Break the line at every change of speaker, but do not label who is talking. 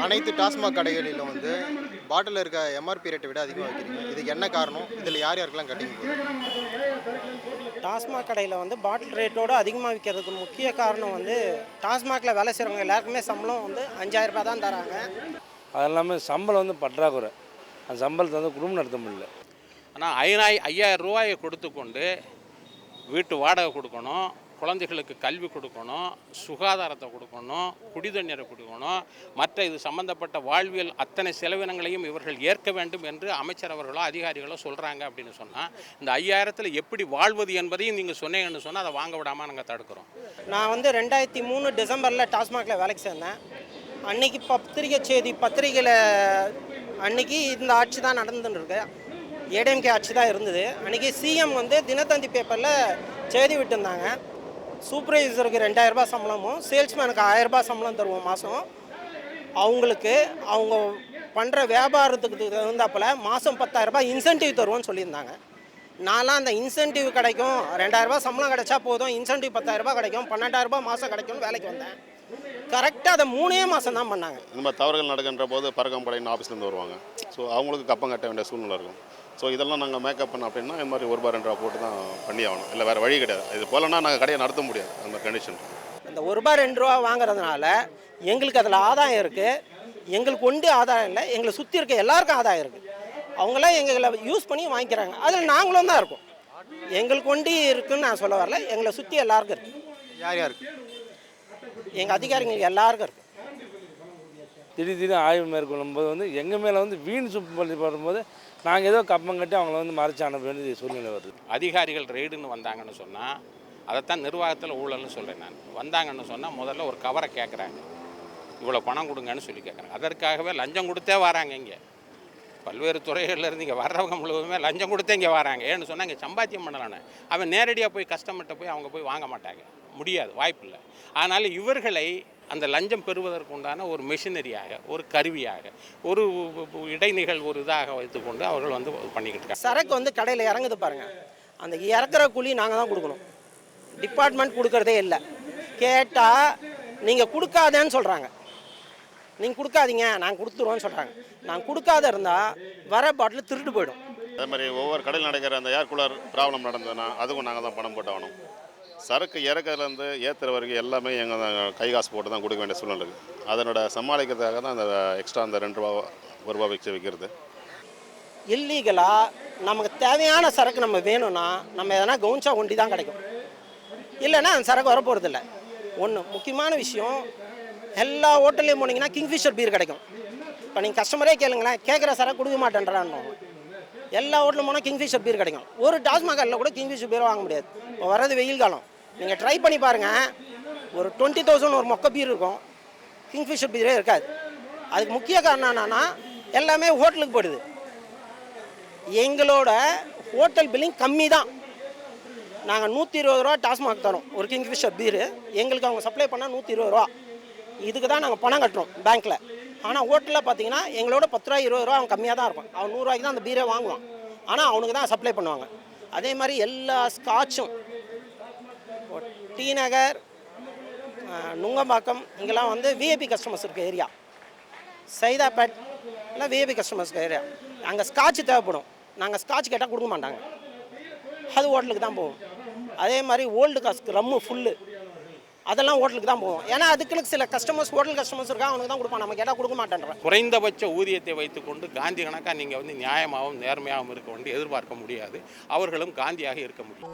அனைத்து டாஸ்மாக் கடைகளிலும் வந்து பாட்டிலில் இருக்க எம்ஆர்பி ரேட்டை விட அதிகமாக வைக்கிறீங்க. இதுக்கு என்ன காரணம்? இதில் யார் யாருக்கெல்லாம் கட்டிங் போகுது?
டாஸ்மாக் கடையில் வந்து பாட்டில் ரேட்டோடு அதிகமாக விற்கிறதுக்கு முக்கிய காரணம் வந்து டாஸ்மாகில் வேலை செய்கிறவங்க எல்லாருக்குமே சம்பளம் வந்து 5000 ரூபாய் தான் தராங்க.
அது இல்லாமல் சம்பளம் வந்து பற்றாக்குறை, அந்த சம்பளத்தை வந்து குடும்பம் நடத்த முடியல.
ஆனால் 5000 ரூபாயை கொடுத்து கொண்டு வீட்டு வாடகை கொடுக்கணும், குழந்தைகளுக்கு கல்வி கொடுக்கணும், சுகாதாரத்தை கொடுக்கணும், குடிதண்ணீரை கொடுக்கணும், மற்ற இது சம்பந்தப்பட்ட வாழ்வியல் அத்தனை செலவினங்களையும் இவர்கள் ஏற்க வேண்டும் என்று அமைச்சர் அவர்களோ அதிகாரிகளோ சொல்கிறாங்க அப்படின்னு சொன்னால், இந்த 5000ல் எப்படி வாழ்வது என்பதையும் நீங்கள் சொன்னீங்கன்னு சொன்னால் அதை வாங்க விடாமல் நாங்கள் தடுக்கிறோம்.
நான் வந்து 2003 டிசம்பரில் டாஸ்மாகில் வேலைக்கு சேர்ந்தேன். அன்றைக்கி பத்திரிகையில் அன்றைக்கி இந்த ஆட்சி தான் நடந்துன்னு இருக்கு. ஏடிஎம்கே ஆட்சி தான் இருந்தது. அன்றைக்கி சிஎம் வந்து தினத்தந்தி பேப்பரில் செய்தி விட்டுருந்தாங்க. சூப்பர்வைசருக்கு 2000 ரூபாய் சம்பளமும் சேல்ஸ்மேனுக்கு 1000 ரூபாய் சம்பளம் தருவோம் மாதம். அவங்களுக்கு அவங்க பண்ணுற வியாபாரத்துக்கு தகுந்தாப்பில் மாதம் 10,000 ரூபாய் இன்சென்டிவ் தருவோம்னு சொல்லியிருந்தாங்க. நான்லாம் அந்த இன்சென்டிவ் கிடைக்கும், 2000 ரூபாய் சம்பளம் கிடைச்சா போதும், இன்சென்டிவ் 10,000 ரூபாய் கிடைக்கும், 12,000 ரூபாய் மாதம் கிடைக்கும்னு வேலைக்கு வந்தேன். கரெக்டாக அதை 3 மாதம் தான் பண்ணாங்க.
இந்த மாதிரி தவறுகள் நடக்கின்ற போது பறக்கம் படையின்னு ஆஃபீஸ்லேருந்து வருவாங்க. ஸோ அவங்களுக்கு கப்பம் கட்ட வேண்டிய சூழ்நிலை இருக்கும். ஸோ இதெல்லாம் நாங்கள் மேக்கப் பண்ண அப்படின்னா இந்த மாதிரி ₹1 2 போட்டு தான் பண்ணி ஆகணும். இல்லை வேறு வழி கிடையாது. இது போலன்னா நாங்கள் கடையை நடத்த முடியாது அந்த கண்டிஷன்.
இந்த ₹1 2 வாங்குறதுனால எங்களுக்கு அதில் ஆதாயம் இருக்குது. எங்களுக்கு ஒன்று ஆதாயம் இல்லை, எங்களை சுற்றி இருக்க எல்லாருக்கும் ஆதாயம் இருக்குது. அவங்களாம் எங்களை யூஸ் பண்ணி வாங்கிக்கிறாங்க. அதில் நாங்களும் தான் இருக்கோம். எங்களுக்கு ஒண்டி இருக்குதுன்னு நான் சொல்ல வரல, எங்களை சுற்றி எல்லாருக்கும் இருக்குது.
யார் யாருக்கு?
எங்கள் அதிகாரிகள் எல்லாருக்கும் இருக்குது.
திடீர்னு ஆய்வு மேற்கொள்ளும் போது வந்து எங்கள் மேலே வந்து வீண் சுப்பு பண்ணி போடும்போது நாங்கள் ஏதோ கப்பம் கட்டி அவங்கள வந்து மறைச்சு அனுப்ப வேண்டிய சூழ்நிலை வருது.
அதிகாரிகள் ரெய்டுன்னு வந்தாங்கன்னு சொன்னால் அதைத்தான் நிர்வாகத்தில் ஊழல்னு சொல்கிறேன். நான் வந்தாங்கன்னு சொன்னால் முதல்ல ஒரு கவரை கேட்குறாங்க, இவ்வளோ பணம் கொடுங்கன்னு சொல்லி கேட்குறாங்க. அதற்காகவே லஞ்சம் கொடுத்தே வராங்க. இங்கே பல்வேறு துறைகள்லேருந்து இங்கே வர்றவங்க முழுவதுமே லஞ்சம் கொடுத்தே இங்கே வராங்க. ஏன்னு சொன்னால் இங்கே சம்பாத்தியம் பண்ணலான்னு அவன் நேரடியாக போய் கஸ்டமர்கிட்ட போய் அவங்க போய் வாங்க மாட்டாங்க, முடியாது, வாய்ப்பு இல்லை. அதனால் இவர்களை அந்த லஞ்சம் பெறுவதற்கு உண்டான ஒரு மெஷினரியாக, ஒரு கருவியாக, ஒரு இடைநிகழ் ஒரு இதாக வைத்துக்கொண்டு அவர்கள் வந்து பண்ணிக்கிட்டு இருக்காங்க.
சரக்கு வந்து கடையில் இறங்குது பாருங்கள், அந்த இறக்குற கூலி நாங்கள் தான் கொடுக்கணும். டிபார்ட்மெண்ட் கொடுக்கறதே இல்லை. கேட்டால் நீங்கள் கொடுக்காதேன்னு சொல்கிறாங்க. நீங்கள் கொடுக்காதீங்க, நாங்கள் கொடுத்துருவோன்னு சொல்கிறாங்க. நாங்கள் கொடுக்காத இருந்தால் வர பாட்டில் திருட்டு போயிடும்.
அதே மாதிரி ஒவ்வொரு கடையில் நடக்கிற அந்த ஏர் கூலர் ப்ராப்ளம் நடந்ததுன்னா அதுக்கும் நாங்கள் தான் பணம் போட்டு ஆகணும். சரக்கு இறக்கிறதுலேருந்து ஏற்றுற வரைக்கும் எல்லாமே எங்கள் தான் கை காசு போட்டு தான் கொடுக்க வேண்டிய சூழ்நிலை இருக்குது. அதனோட சமாளிக்கிறதுக்காக தான் அந்த எக்ஸ்ட்ரா அந்த ₹2 வச்சு வைக்கிறது.
இல்லீகலாக நமக்கு தேவையான சரக்கு நம்ம வேணும்னா நம்ம எதனா கவுன்ச்சா ஒண்டி தான் கிடைக்கும், இல்லைன்னா அந்த சரக்கு வர போகிறதில்ல. ஒன்று முக்கியமான விஷயம், எல்லா ஹோட்டல்லையும் போனீங்கன்னா கிங்ஃபிஷர் பீர் கிடைக்கும். இப்போ நீங்கள் கஸ்டமரே கேளுங்களேன், கேட்குற சரக்கு கொடுக்க மாட்டேன்றான்னு. எல்லா ஹோட்டலும் போனால் கிங்ஃபிஷர் பீர் கிடைக்கும். ஒரு டாஸ்மாகில் கூட கிங்ஃபிஷர் பீர் வாங்க முடியாது. இப்போ வர்றது வெயில் காலம், நீங்கள் ட்ரை பண்ணி பாருங்கள், ஒரு 20,000 ஒரு மொக்க பீர் இருக்கும், கிங்ஃபிஷர் பீரே இருக்காது. அதுக்கு முக்கிய காரணம் என்னன்னா எல்லாமே ஹோட்டலுக்கு போயிடுது. எங்களோட ஹோட்டல் பில்லிங் கம்மி தான். நாங்கள் ₹120 டாஸ்மாக் தரோம் ஒரு கிங்ஃபிஷர் பீரு. எங்களுக்கு அவங்க சப்ளை பண்ணால் ₹120. இதுக்கு தான் நாங்கள் பணம் கட்டுறோம் பேங்க்கில். ஆனால் ஹோட்டலில் பார்த்தீங்கன்னா எங்களோட ₹10 ₹20 அவன் கம்மியாக தான் இருக்கும். அவன் ₹100 தான் அந்த பீரே வாங்குவான். ஆனால் அவனுக்கு தான் சப்ளை பண்ணுவாங்க. அதே மாதிரி எல்லா ஸ்காட்சும் டி நகர், நுங்கம்பாக்கம் இங்கெல்லாம் வந்து விஐபி கஸ்டமர்ஸ் இருக்க ஏரியா. சைதாப்பேட் எல்லாம் விஐபி கஸ்டமர்ஸ் ஏரியா. அங்கே ஸ்காட்ச் தேவைப்படும். நாங்கள் ஸ்காட்ச் கேட்டால் கொடுக்க மாட்டாங்க, அது ஹோட்டலுக்கு தான் போவோம். அதே மாதிரி ஓல்டு காஸ்க்கு ரம்மு ஃபுல்லு அதெல்லாம் ஹோட்டலுக்கு தான் போவோம். ஏன்னா அதுக்குன்னு சில கஸ்டமர்ஸ் ஹோட்டல் கஸ்டமர்ஸ் இருக்கா, அவனுக்கு தான் கொடுப்பான், நம்ம கேட்டால் கொடுக்க மாட்டேன்றேன்.
குறைந்தபட்ச ஊதியத்தை வைத்துக்கொண்டு காந்தி கணக்காக நீங்கள் வந்து நியாயமாகவும் நேர்மையாகவும் இருக்க வேண்டி எதிர்பார்க்க முடியாது. அவர்களும் காந்தியாக இருக்க முடியும்.